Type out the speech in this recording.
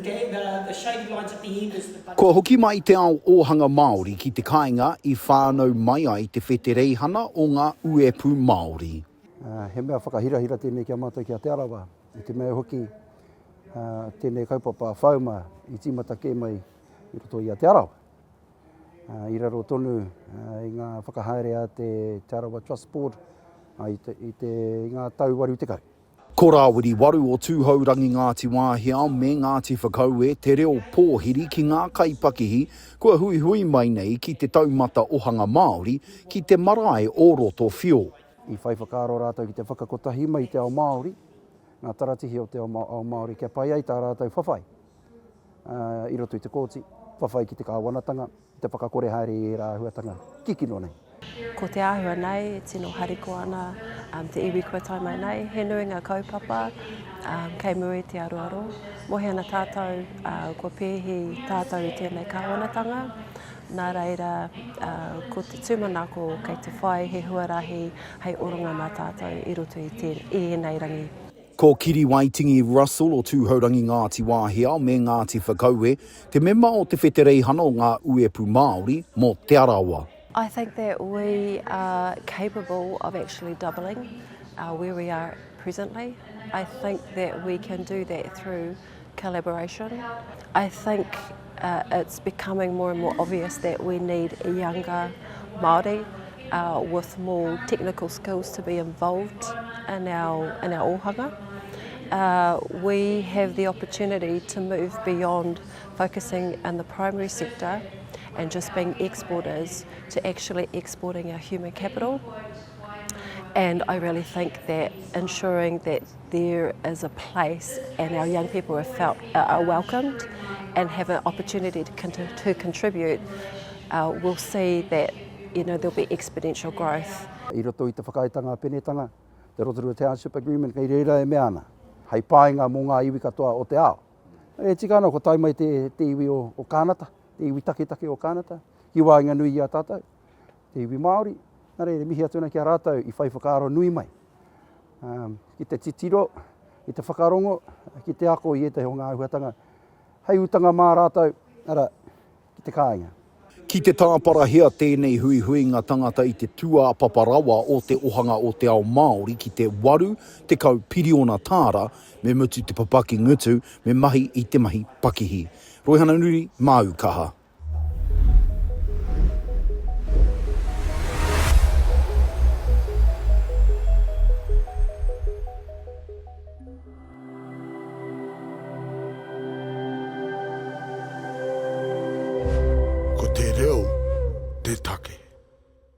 the shaded lines at the end is the... Ko hoki mai te ao ohanga Māori ki te kāinga I whānau mai ai te whetereihana o ngā uepu Māori. He mea whakahirahira tēnei kia mātou kia te Arawa. I te mea hoki tēnei kaupapa FOMA I tīmata kē mai I roto I a te Arawa. I raro tonu I ngā whakahaere a te Arawa Trust Board I ngā tau waru te kau. Ko rāwiri waru o tūhaurangi Ngāti Wāhia me Ngāti Whakaue te reo pōhiri ki ngā kaipakihi kua hui hui mai nei ki te taumata ohanga Māori ki te marae o roto whio. I whai whakaaro rātou ki te whakakotahi mai te ao Māori, ngā taratihi o te ao Māori kia pai ai tā rātou whawhai. I roto I te kōti, whawhai ki te kāwanatanga, te whakakore haere I rā huatanga kikino nei. Ko te āhua nei, tino hariko ana, te iwi kua tai mai nei, he nui ngā kaupapa, kei muri te aroaro. Mohi ana tātou, kua pēhi tātou I tēnei kāwanatanga. Nā reira, ko te tūmanako kei te whai he huarahi hei orunga mā tātou I roto I nei rangi. Ko Kiriwaitingi Russell o tūhaurangi Ngāti Wāhia me Ngāti Whakaue, te mema o te whetereihana o ngā uepu Māori mō te Arawa. I think that we are capable of actually doubling where we are presently. I think that we can do that through collaboration. I think it's becoming more and more obvious that we need a younger Māori with more technical skills to be involved in our ohanga. We have the opportunity to move beyond focusing in the primary sector and just being exporters to actually exporting our human capital. And I really think that ensuring that there is a place and our young people are welcomed and have an opportunity to contribute, we'll see that there'll be exponential growth. I roto I te whakaitanga penetanga, te Rotorua Township Agreement kei reira e mea ana. Hei pāinga mō ngā iwi katoa o te ao. E tika ana ko tai mai te iwi o kānata. Te iwi take o kānata, ki wāinga nui I a tātou. Te iwi Māori, nā reire mihi atuna ki a rātou I whai whakaaro nui mai. Ki te titiro, I te whakarongo, ki te ako I te ho ngā huatanga. Hei utanga mā rātou, ara, ki te kāinga. Ki te tāparahia tēnei hui ngā tangata I te tua paparawa o te ohanga o te ao Māori ki te waru, te kau piriona tāra, me mutu te papaki ngutu, me mahi I te mahi pakihi. Roihana Nuri, Aukaha. Ko te reo